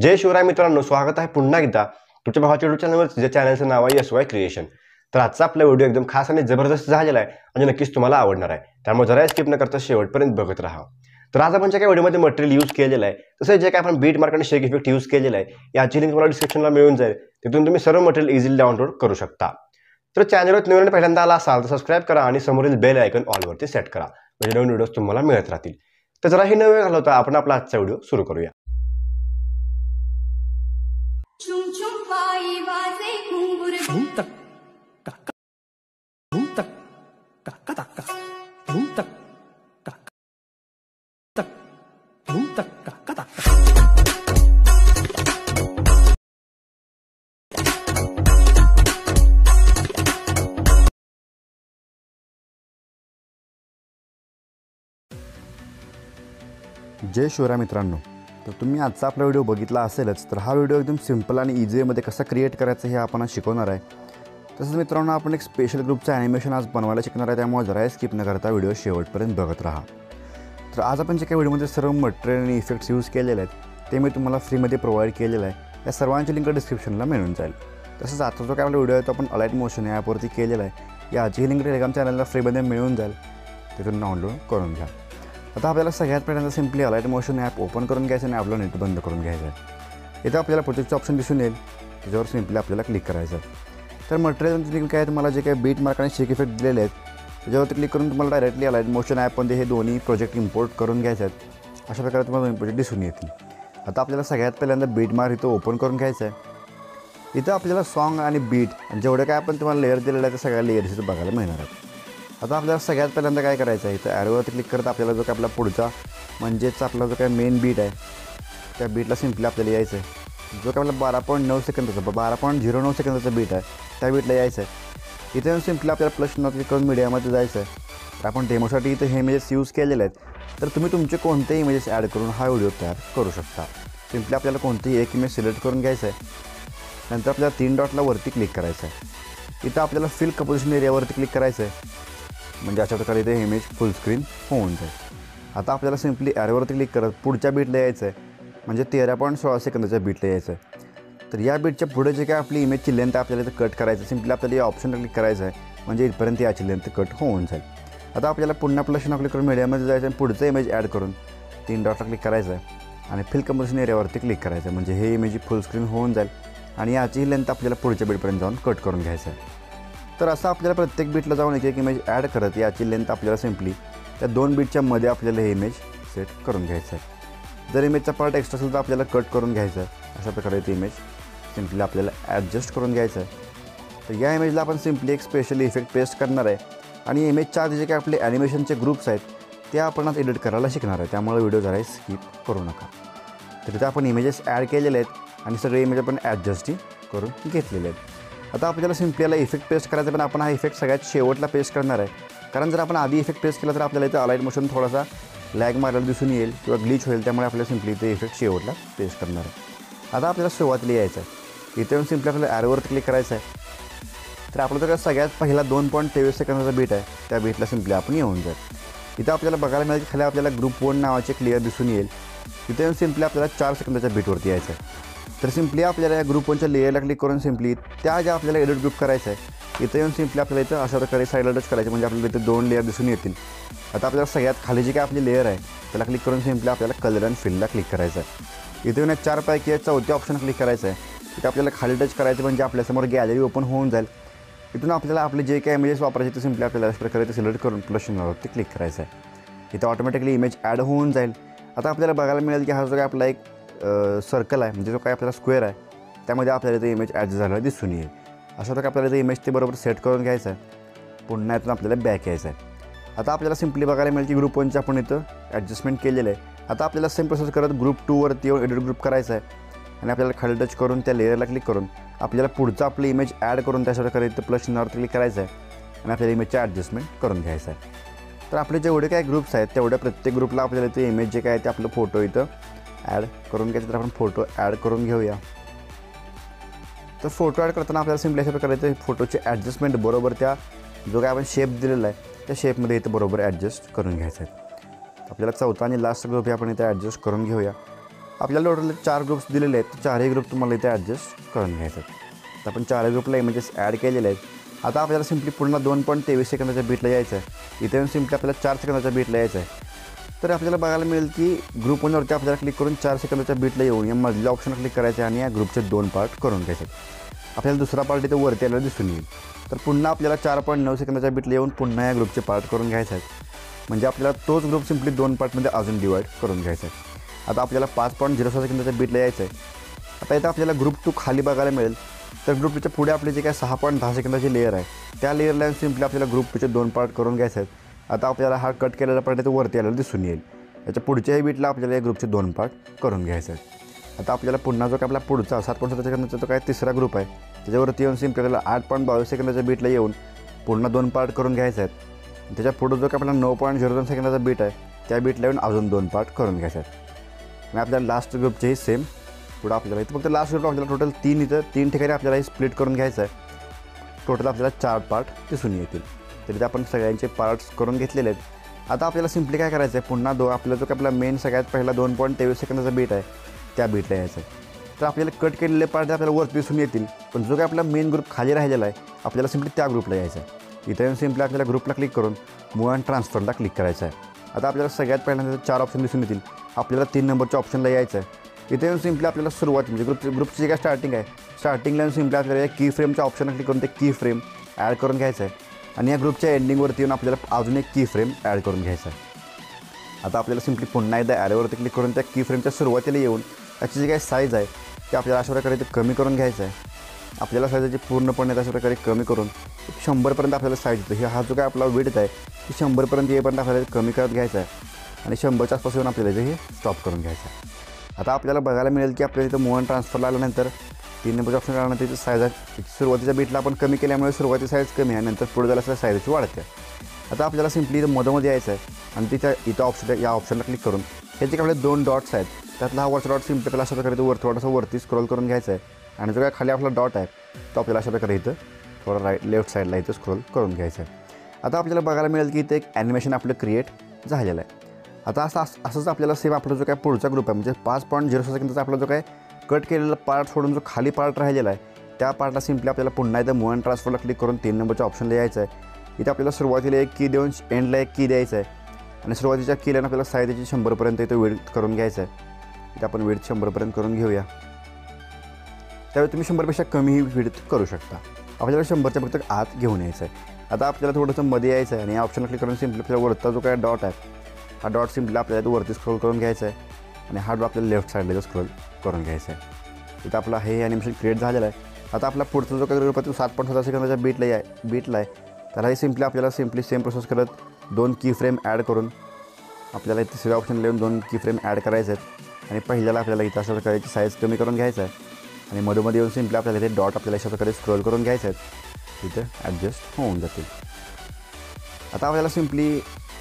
जय शिवराय मित्रांनो, स्वागत आहे पुन्हा एकदा तुमच्या भावाच्या यूट्यूब चॅनलवर. जे चॅनलचं नाव आहे SY क्रिएशन. तर आजचा आपला व्हिडिओ एकदम खास आणि जबरदस्त झालेला आहे आणि नक्कीच तुम्हाला आवडणार आहे. त्यामुळे जरा स्किप न करता शेवटपर्यंत बघत राहा. तर आज आपण जे काही व्हिडिओमध्ये मटेरियल यूज केलेलं आहे, तसं जे काही आपण बीट मार्क आणि शेक इफेक्ट यूज केलेला आहे, याची लिंक तुम्हाला डिस्क्रिप्शनला मिळून जाईल. तिथून तुम्ही सर्व मटेरियल इझिली डाउनलोड करू शकता. तर चॅनलवर नवीन पहिल्यांदा आला असाल तर सबस्क्राईब करा आणि समोरील बेल आयकॉन ऑलवरती सेट करा, म्हणजे नवीन व्हिडिओज तुम्हाला मिळत राहतील. तर जरा ही नवीन घालवता आपण आपला आजचा व्हिडिओ सुरू करूया. जय शिवराय मित्रांनो. तर तुम्ही आजचा आपला व्हिडिओ बघितला असेलच. तर हा व्हिडिओ एकदम सिंपल आणि इझी वेमध्ये कसा क्रिएट करायचं हे आपण शिकवणार आहे. तसंच मित्रांनो, आपण एक स्पेशल ग्रुपचं ॲनिमेशन आज बनवायला शिकणार आहे. त्यामुळे जरा स्किप न करता व्हिडिओ शेवटपर्यंत बघत राहा. तर आज आपण जे काही व्हिडिओमध्ये सर्व मटेरियल आणि इफेक्ट्स यूज केलेले आहेत ते मी तुम्हाला फ्रीमध्ये प्रोव्हाइड केलेलं आहे. या सर्वांची लिंक डिस्क्रिप्शनला मिळून जाईल. तसंच आता जो काय आपला व्हिडिओ आहे तो आपण अलाइट मोशन या ॲपवरती केलेला आहे. याची लिंक टेलिग्राम चॅनलला फ्रीमध्ये मिळून जाईल. तिथून डाउनलोड करून घ्या. आता आपल्याला सगळ्यात पहिल्यांदा सिम्पली अलाइट मोशन ॲप ओपन करून घ्यायचं आणि आपला नेट बंद करून घ्यायचं आहे. इथं आपल्याला प्रोजेक्टचं ऑप्शन दिसून येईल. त्याच्यावर सिम्पली आपल्याला क्लिक करायचं आहे. तर मटेरियलची लिंक आहे, तुम्हाला जे काही बीट मार्क आणि शेक इफेक्ट दिलेले आहेत त्याच्यावरती क्लिक करून तुम्हाला डायरेक्टली अलाइट मोशन ॲपमध्ये हे दोन्ही प्रोजेक्ट इम्पोर्ट करून घ्यायचे आहेत. अशा प्रकारे तुम्हाला दोन्ही प्रोजेक्ट दिसून येतील. आता आपल्याला सगळ्यात पहिल्यांदा बीट मार्क इथं ओपन करून घ्यायचं आहे. इथं आपल्याला सॉन्ग आणि बीट जेवढे काय आपण तुम्हाला लेअर दिलेलं आहे त्या सगळ्या लेअर्स इथं बघायला मिळणार आहेत. आता आपल्याला सगळ्यात पहिल्यांदा काय करायचं आहे, इथं ॲरोवरती क्लिक करत आपल्याला जो काय आपला पुढचा म्हणजेच आपला जो काय मेन बीट आहे त्या बीटला सिम्पली आपल्याला यायचं आहे. जो काय आपला 12.9 सेकंदाचा 12.09 सेकंदाचा बीट आहे त्या बीटला यायचं आहे. इथे सिम्पली आपल्याला प्लस चिन्ह क्लिक करून मीडियामध्ये जायचं आहे. तर आपण डेमोसाठी इथं हे इमेजेस यूज केलेले आहेत. तर तुम्ही तुमचे कोणतेही इमेजेस ॲड करून हा व्हिडिओ तयार करू शकता. सिम्पली आपल्याला कोणतेही एक इमेज सिलेक्ट करून घ्यायचं आहे. नंतर आपल्याला 3 डॉटला वरती क्लिक करायचं आहे. इथं आपल्याला फिल कंपोजिशन एरियावरती क्लिक करायचं आहे. म्हणजे अशा प्रकारे इथे इमेज फुल स्क्रीन होऊन जाईल. आता आपल्याला सिम्पली ॲरोवरती क्लिक करत पुढच्या बीटला यायचं आहे. म्हणजे 13.16 सेकंदाच्या बीटला यायचं आहे. तर या बीटच्या पुढे जे काय आपली इमेजची लेंथ आपल्याला इथं कट करायचं. सिम्पली आपल्याला या ऑप्शनला क्लिक करायचं आहे. म्हणजे इथपर्यंत याची लेंथ कट होऊन जाईल. आता आपल्याला पुन्हा प्लसला क्लिक करून मीडियामध्ये जायचं आणि पुढचं इमेज ॲड करून 3 डॉटला क्लिक करायचं आहे आणि फिल कंपोजिशन एरियावरती क्लिक करायचं आहे. म्हणजे हे इमेज फुल स्क्रीन होऊन जाईल आणि याची लेंथ आपल्याला पुढच्या बीटपर्यंत जाऊन कट करून घ्यायचं आहे. तर असं आपल्याला प्रत्येक बीटला जाऊन एक इमेज ॲड करत याची लेंथ आपल्याला सिम्पली त्या 2 बीटच्या मध्ये आपल्याला हे इमेज सेट करून घ्यायचं आहे. जर इमेजचा पार्ट एक्स्ट्रा असेल तर आपल्याला कट करून घ्यायचं आहे. अशा प्रकारे ती इमेज सिम्पली आपल्याला ॲडजस्ट करून घ्यायचं आहे. तर या इमेजला आपण सिम्पली एक स्पेशल इफेक्ट पेस्ट करणार आहे आणि इमेजच्या आधी जे काही आपले ॲनिमेशनचे ग्रुप्स आहेत ते आपण आज एडिट करायला शिकणार आहे. त्यामुळे व्हिडिओ जरा स्किप करू नका. तर तिथे आपण इमेजेस ॲड केलेले आहेत आणि सगळे इमेज आपण ॲडजस्टही करून घेतलेले आहेत. आता आपल्याला सिम्पली याला इफेक्ट पेस्ट करायचा, पण आपण हा इफेक्ट सगळ्यात शेवटला पेस्ट करणार आहे. कारण जर आपण आधी इफेक्ट पेस्ट केला तर आपल्याला इथं अलाइट मोशन थोडासा लॅग मारायला दिसून येईल किंवा ग्लिच होईल. त्यामुळे आपल्याला सिम्पली इथे इफेक्ट शेवटला पेस्ट करणार आहे. आता आपल्याला सुरुवातीला यायचं आहे. इथे येऊन सिम्पली आपल्याला ॲरोवर क्लिक करायचं आहे. तर आपला जो सगळ्यात पहिला 2.23 सेकंदाचा बीट आहे त्या बीटला सिम्पली आपण येऊन जाईल. इथं आपल्याला बघायला मिळेल की खाली आपल्याला ग्रुप 1 नावाचे क्लिअर दिसून येईल. तिथे येऊन सिम्पली आपल्याला 4 सेकंदाच्या बीटवरती यायचं आहे. तर सिम्पली आपल्याला या ग्रुप 1च्या लेअरला क्लिक करून सिम्पली त्या ज्या आपल्याला एडिट ग्रुप करायचं आहे इथं येऊन सिम्पली आपल्याला इथं अशा प्रकारे साईडला टच करायचं. म्हणजे आपल्याला इथे 2 लेअर दिसून येतील. आता आपल्याला सगळ्यात खाली जी काय आपली लेअर आहे त्याला क्लिक करून सिम्पली आपल्याला कलर अँड फिलला क्लिक करायचं आहे. इथे येऊन 4 पैकी या 4थ्या ऑप्शन क्लिक करायचं आहे. इथे आपल्याला खाली टच करायचं म्हणजे आपल्यासमोर गॅलरी ओपन होऊन जाईल. इथून आपल्याला आपले जे काही इमेजेस वापरायचे ते सिम्पली आपल्याला अशा प्रकारे ते सिलेक्ट करून प्लस चिन्हावरती क्लिक करायचं आहे. इथं ऑटोमॅटिकली इमेज ॲड होऊन जाईल. आता आपल्याला बघायला मिळेल की हा जो काय आपला एक सर्कल आहे, म्हणजे जो काय आपल्याला स्क्वेअर आहे त्यामध्ये आपल्याला ते इमेज ॲड झालेला दिसून येईल. अशा प्रकारे आपल्याला ते इमेज ते बरोबर सेट करून घ्यायचं आहे. पुन्हा इथून आपल्याला बॅक यायचं आहे. आता आपल्याला सिम्पली बघायला मिळेल की ग्रुप 1चं आपण इथं ॲडजस्टमेंट केलेलं आहे. आता आपल्याला सेम प्रोसेस करत ग्रुप 2वरती येऊन एडिट ग्रुप करायचा आहे आणि आपल्याला खाली टच करून त्या लेअरला क्लिक करून आपल्याला पुढचं आपली इमेज ॲड करून त्याच्या प्रकारे इथं प्लस चिन्हावरती क्लिक करायचं आहे आणि आपल्याला इमेजचं ॲडजस्टमेंट करून घ्यायचं आहे. तर आपले जेवढे काय ग्रुप्स आहेत तेवढ्या प्रत्येक ग्रुपला आपल्याला ते इमेज जे काय आहे ते आपलं फोटो इथं ॲड करून घ्यायचं. तर आपण फोटो ॲड करून घेऊया. तर फोटो ॲड करताना आपल्याला सिम्पली अशा प्रकारे ते फोटोचे ॲडजस्टमेंट बरोबर त्या जो काय आपण शेप दिलेला आहे त्या शेपमध्ये इथं बरोबर ॲडजस्ट करून घ्यायचं आहे. आपल्याला चौथा आणि लास्ट ग्रुप हे आपण इथे ॲडजस्ट करून घेऊया. आपल्याला टोटल 4 ग्रुप्स दिलेले आहेत. चारही ग्रुप तुम्हाला इथे ॲडजस्ट करून घ्यायचे आहेत. तर आपण चारही ग्रुपला इमेजेस ॲड केलेले आहेत. आता आपल्याला सिम्पली पुन्हा 2.23 सेकंदाच्या बीटला यायचं आहे. इथे सिम्पली आपल्याला 4 सेकंदाच्या बीटला यायचं आहे. तर आपल्याला बघायला मिळेल की ग्रुप 1वरती आपल्याला क्लिक करून 4 सेकंदाच्या बीटला येऊन या मधल्या ऑप्शनवर क्लिक करायचं आणि या ग्रुपचे 2 पार्ट करून घ्यायचे. आपल्याला दुसरा पार्ट इथे वरती आलेला दिसून येईल. तर पुन्हा आपल्याला 4.9 सेकंदाच्या बीटला येऊन पुन्हा या ग्रुपचे पार्ट करून घ्यायचे आहेत. म्हणजे आपल्याला तोच ग्रुप सिम्पली 2 पार्टमध्ये अजून डिवाईड करून घ्यायचा आहे. आता आपल्याला 5.06 सेकंदाच्या बीटला यायचं आहे. आता इथं आपल्याला ग्रुप 2 खाली बघायला मिळेल. तर ग्रुप 2च्या पुढे आपली जे काय 6.10 सेकंदाची लेअर आहे त्या लेअरला सिम्पली आपल्याला ग्रुप 2चे 2 पार्ट करून घ्यायचे आहेत. आता आपल्याला हा कट केलेला पार्ट आहे तो वरती आलेला दिसून येईल. याच्या पुढच्याही बीटला आपल्याला या ग्रुपचे 2 पार्ट करून घ्यायचे आहेत. आता आपल्याला पुन्हा जो काय आपला पुढचा 7.7 सेकंदाचा जो काय तिसरा ग्रुप आहे त्याच्यावरती येऊन सिम्पली आपल्याला 8.22 सेकंदाच्या बीटला येऊन पुन्हा 2 पार्ट करून घ्यायचे आहेत. त्याच्या पुढं जो काय आपला 9.02 सेकंदाचा बीट आहे त्या बीटला येऊन अजून 2 पार्ट करून घ्यायचे आहेत. आणि आपल्याला लास्ट ग्रुपचेही सेम पुढं आपल्याला इथं फक्त लास्ट ग्रुप आपल्याला टोटल 3 ठिकाणी आपल्याला हे स्प्लिट करून घ्यायचं आहे. टोटल आपल्याला 4 पार्ट दिसून येतील. तरी ते आपण सगळ्यांचे पार्ट्स करून घेतलेले आहेत. आता आपल्याला सिम्पली काय करायचं आहे पुन्हा आपला जो काय आपला मेन सगळ्यात पहिला 2.23 सेकंदाचा बीट आहे त्या बीटला यायचं आहे. तर आपल्याला कट केलेले पार्ट आपल्याला वरती दिसून येतील. पण जो काय आपला मेन ग्रुप खाली राहिलेला आहे आपल्याला सिम्पली त्या ग्रुपला यायचं आहे. इथे येऊन सिम्पली आपल्याला ग्रुपला क्लिक करून मूव्ह अँड ट्रान्सफरला क्लिक करायचं आहे. आता आपल्याला सगळ्यात पहिल्यांदा 4 ऑप्शन दिसून येतील. आपल्याला 3 नंबरच्या ऑप्शनला यायचं आहे. इथे येऊन सिम्पली आपल्याला सुरुवात म्हणजे ग्रुपची जे काय स्टार्टिंग आहे स्टार्टिंगला येऊन सिम्पली आपल्याला या की फ्रेमच्या ऑप्शनला क्लिक करून ते की फ्रेम ॲड करून घ्यायचं आहे. आणि या ग्रुपच्या एंडिंगवरती येऊन आपल्याला अजून एक की फ्रेम ॲड करून घ्यायचं आहे. आता आपल्याला सिम्पली पुन्हा एकदा ॲरोवरती क्लिक करून त्या की फ्रेमच्या सुरुवातीला येऊन त्याची जी काही साईज आहे ते आपल्याला अशा प्रकारे ते कमी करून घ्यायचं आहे. आपल्याला साईजची पूर्णपणे अशा प्रकारे कमी करून 100पर्यंत आपल्याला साईज येतो. हा जो काय आपला विड्थ आहे ती 100पर्यंत येईपर्यंत आपल्याला कमी करत घ्यायचं आहे. आणि 100च्या आसपास येऊन आपल्याला हे स्टॉप करून घ्यायचं आहे. आता आपल्याला बघायला मिळेल की आपल्याला इथं मूव्ह अँड ट्रान्सफरला आल्यानंतर 3 नंबरच्या ऑप्शन आल्यानंतर त्याची साईज आहे सुरुवातीच्या बीटला आपण कमी केल्यामुळे सुरुवाती साईज कमी आहे नंतर पुढे जायला साईजची वाढते. आता आपल्याला सिम्पली इथं मधोमध्ये यायचं आहे आणि तिथं इथं ऑप्शन या ऑप्शनला क्लिक करून हे जे आपले 2 डॉट्स आहेत त्यातला हा वरचा डॉट सिम्पली आपल्याला अशा प्रकारे तो थोडासा वरती स्क्रोल करून घ्यायचा आहे. आणि जो काय खाली आपला डॉट आहे तो आपल्याला अशा प्रकारे इथं थोडा लेफ्ट साईडला इथं स्क्रोल करून घ्यायचं आहे. आता आपल्याला बघायला मिळेल की इथं एक ॲनिमेशन आपलं क्रिएट झालेलं आहे. आता असंच आपल्याला सेम आपला जो काय पुढचा ग्रुप आहे म्हणजे 5.06 सेकंदाचा आपला जो काय कट केलेला पार्ट सोडून जो खाली पार्ट राहिलेला आहे त्या पार्टला सिम्पली आपल्याला पुन्हा एकदा मूव्ह अँड ट्रान्सफरला क्लिक करून 3 नंबरच्या ऑप्शनला यायचं आहे. इथे आपल्याला सुरुवातीला एक की देऊन एंडला एक की द्यायचं आहे. आणि सुरुवातीच्या कीला आपल्याला साईजची 100पर्यंत इथं विड्थ करून घ्यायचं आहे. इथे आपण विड्थ 100पर्यंत करून घेऊया. त्यावेळी तुम्ही 100पेक्षा कमीही विड्थ करू शकता. आपल्याला 100च्या फक्त आत घेऊन यायचं आहे. आता आपल्याला थोडंसं मध्ये यायचं आहे आणि या ऑप्शनला क्लिक करून सिम्पली आपल्याला वरचा जो काय डॉट आहे हा डॉट सिम्पली आपल्याला वरती स्क्रोल करून घ्यायचा आहे. आणि हा डॉट आपल्याला लेफ्ट साईडला स्क्रोल करून घ्यायचा आहे. इथं आपला हे ॲनिमेशन क्रिएट झालेलं आहे. आता आपला पुढचा जो काय ग्रुप आहे तो 7.7 सेकंदाच्या बीटला आहे. त्यालाही सिम्पली आपल्याला सेम प्रोसेस करत 2 की फ्रेम ॲड करून आपल्याला तिसऱ्या ऑप्शनला येऊन 2 की फ्रेम ॲड करायचे आहेत. आणि पहिल्याला आपल्याला इथं अशा प्रकारची साईज कमी करून घ्यायचं आहे. आणि मधोमध्ये येऊन सिम्पली आपल्याला इथे डॉट आपल्याला अशा प्रकारे स्क्रोल करून घ्यायचे आहेत. तिथे ॲडजस्ट होऊन जातील. आता आपल्याला सिम्पली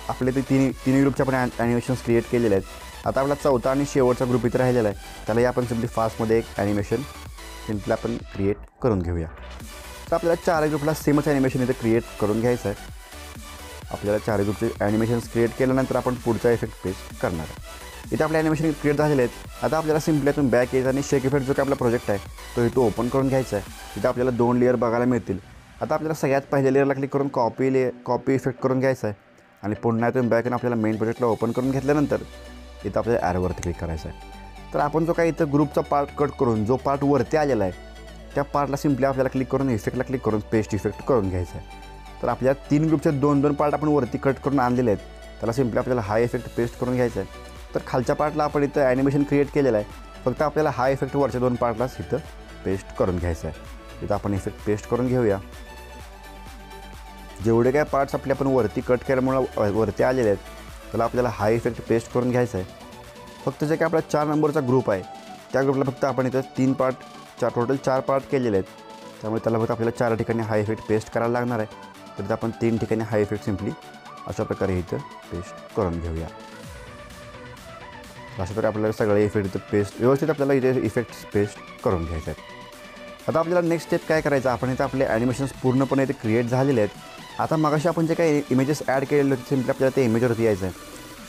आपले ते तिन्ही ग्रुपचे आपण ॲनिमेशन्स क्रिएट केलेले आहेत. आता आपला चौथा आणि शेवटचा ग्रुप इथे राहिलेला आहे त्यालाही आपण सिम्पली फास्टमध्ये एक ॲनिमेशन सिम्पली आपण क्रिएट करून घेऊया. तर आपल्याला 4 ग्रुपला सेमच ॲनिमेशन इथे क्रिएट करून घ्यायचं आहे. आपल्याला 4 ग्रुपचे ॲनिमेशन्स क्रिएट केल्यानंतर आपण पुढचा इफेक्ट पेस्ट करणार आहे. इथे आपले ॲनिमेशन क्रिएट झालेले आहेत. आता आपल्याला सिम्पली यातून बॅक यायचं आणि शेक इफेक्ट जो काय आपला प्रोजेक्ट आहे तो इथं ओपन करून घ्यायचा आहे. तिथे आपल्याला 2 लेअर बघायला मिळतील. आता आपल्याला सगळ्यात पहिल्या लेअरला क्लिक करून कॉपी इफेक्ट करून घ्यायचा आहे. आणि पुन्हा इथून बॅक आणि आपल्याला मेन प्रोजेक्टला ओपन करून घेतल्यानंतर इथं आपल्याला ॲरोवरती क्लिक करायचं आहे. तर आपण जो काय इथं ग्रुपचा पार्ट कट करून जो पार्ट वरती आलेला आहे त्या पार्टला सिम्पली आपल्याला क्लिक करून इफेक्टला क्लिक करून पेस्ट इफेक्ट करून घ्यायचा आहे. तर आपल्या 3 ग्रुपचे 2 पार्ट आपण वरती कट करून आणलेले आहेत त्याला सिम्पली आपल्याला हा इफेक्ट पेस्ट करून घ्यायचा आहे. तर खालच्या पार्टला आपण इथं ॲनिमेशन क्रिएट केलेलं आहे. फक्त आपल्याला हा इफेक्ट वरच्या 2 पार्टलाच इथं पेस्ट करून घ्यायचा आहे. इथं आपण इफेक्ट पेस्ट करून घेऊया. जेवढे काय पार्ट्स आपले आपण वरती कट केल्यामुळं वरती आलेले आहेत त्याला आपल्याला हा इफेक्ट पेस्ट करून घ्यायचा आहे. फक्त जे काय आपला 4 नंबरचा ग्रुप आहे त्या ग्रुपला फक्त आपण इथं 3 पार्ट टोटल 4 पार्ट केलेले आहेत. त्यामुळे त्याला फक्त आपल्याला 4 ठिकाणी हा इफेक्ट पेस्ट करायला लागणार आहे. तर इथं आपण 3 ठिकाणी हा इफेक्ट सिम्पली अशा प्रकारे इथं पेस्ट करून घेऊया. अशा प्रकारे आपल्याला सगळे इफेक्ट इथं पेस्ट व्यवस्थित आपल्याला इथे इफेक्ट्स पेस्ट करून घ्यायचे आहेत. आता आपल्याला नेक्स्ट स्टेप काय करायचं आपण इथं आपले ॲनिमेशन्स पूर्णपणे इथे क्रिएट झालेले आहेत. आता मगाशी आपण जे काही इमेजेस ॲड केलेले होते सिम्पली आपल्याला ते इमेजवरती यायचं आहे.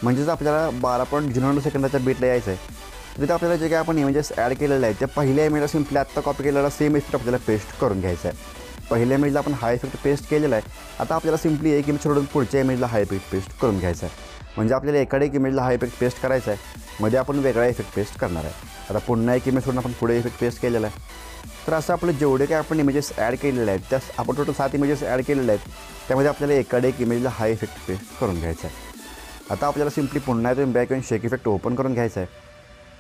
म्हणजेच आपल्याला 12.09 सेकंदाच्या बीटला यायचं आहे. तिथे आपल्याला जे काही आपण इमेजेस ॲड केलेले आहेत त्या पहिल्या इमेजला सिम्पली आत्ता कॉपी केलेला सेम इफेक्ट आपल्याला पेस्ट करून घ्यायचा आहे. पहिल्या इमेजला आपण हा इफेक्ट पेस्ट केलेला आहे. आता आपल्याला सिम्पली एक इमेज सोडून पुढच्या इमेजला हा इफेक्ट पेस्ट करून घ्यायचा आहे. म्हणजे आपल्याला एकाडे एक इमेजला हा इफेक्ट पेस्ट करायचा आहे, मध्ये आपण वेगळा इफेक्ट पेस्ट करणार आहे. आता पुन्हा एक इमेज सोडून आपण पुढे इफेक्ट पेस्ट केलेला आहे. तर असं आपलं जेवढे काही आपण इमेजेस ॲड केलेले आहेत त्या आपण टोटल 7 इमेजेस ॲड केलेले आहेत, त्यामध्ये आपल्याला एकाडे एक इमेजला हा इफेक्ट पेस्ट करून घ्यायचा आहे. आता आपल्याला सिम्पली पुन्हा येऊन बॅक येऊन शेक इफेक्ट ओपन करून घ्यायचा आहे.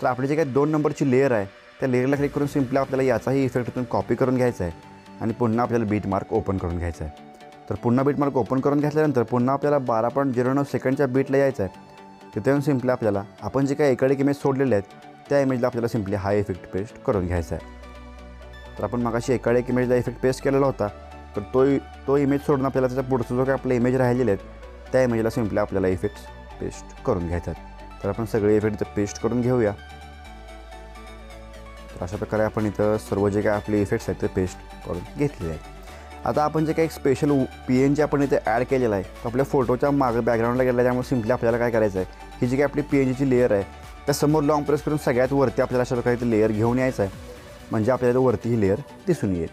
तर आपली जे काही 2 नंबरची लेअर आहे त्या लेअरला क्लिक करून सिम्पली आपल्याला याचाही इफेक्ट इथून कॉपी करून घ्यायचा आहे आणि पुन्हा आपल्याला बीट मार्क ओपन करून घ्यायचा आहे. तर पुन्हा बीट मार्क ओपन करून घेतल्यानंतर पुन्हा आपल्याला 12.09 सेकंडच्या बीटला यायचं आहे. तिथे येऊन सिम्पली आपल्याला आपण जे काही एकाडे इमेज सोडलेले आहेत त्या इमेजला आपल्याला सिम्पली हा इफेक्ट पेस्ट करून घ्यायचा आहे. तर आपण मगाशी एकाडे एक इमेजला इफेक्ट पेस्ट केलेला होता, तर तो इमेज सोडून आपल्याला त्याचा पुढचा जो काही आपले इमेज राहिलेले आहेत त्या इमेजला सिम्पली आपल्याला इफेक्ट्स पेस्ट करून घ्यायचे आहेत. तर आपण सगळे इफेक्ट इथं पेस्ट करून घेऊया. तर अशा प्रकारे आपण इथं सर्व जे काही आपले इफेक्ट्स आहेत ते पेस्ट करून घेतलेले आहेत. आता आपण जे काही एक स्पेशल PNG आपण इथे ॲड केलेला आहे, तर आपल्या फोटोच्या मागं बॅकग्राऊंडला गेला आहे. त्यामुळे सिम्पली आपल्याला काय करायचं आहे, ही जी काही आपली PNGची लेअर आहे त्या समोर लॉंग प्रेस करून सगळ्यात वरती आपल्याला अशा प्रकारे लेअर घेऊन यायचं आहे. म्हणजे आपल्याला वरती ही लेअर दिसून येईल.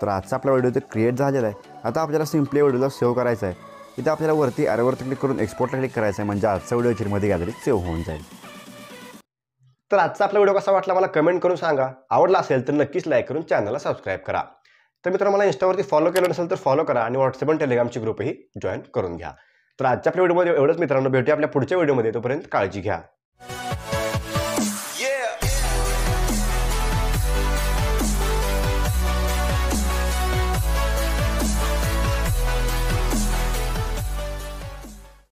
तर आजचा आपला व्हिडिओ इथे क्रिएट झालेला आहे. आता आपल्याला सिम्पली व्हिडिओला सेव्ह करायचा आहे. इथे आपल्याला वरती ॲरोवरती क्लिक करून एक्सपोर्टला क्लिक करायचं आहे. म्हणजे आजचा व्हिडिओ चिरमध्ये गॅलरीत सेव्ह होऊन जाईल. तर आजचा आपला व्हिडिओ कसा वाटला मला कमेंट करून सांगा. आवडला असेल तर नक्कीच लाईक करून चॅनलला सबस्क्राईब करा. तर मित्रांनो, मला इंस्टावरती फॉलो केलं नसेल तर फॉलो करा आणि व्हॉट्सअप आणि टेलिग्रामची ग्रुपही जॉईन करून घ्या. तर आजच्या आपल्या व्हिडिओमध्ये एवढंच मित्रांनो. भेटूया आपल्या पुढच्या व्हिडिओमध्ये. तोपर्यंत काळजी घ्या.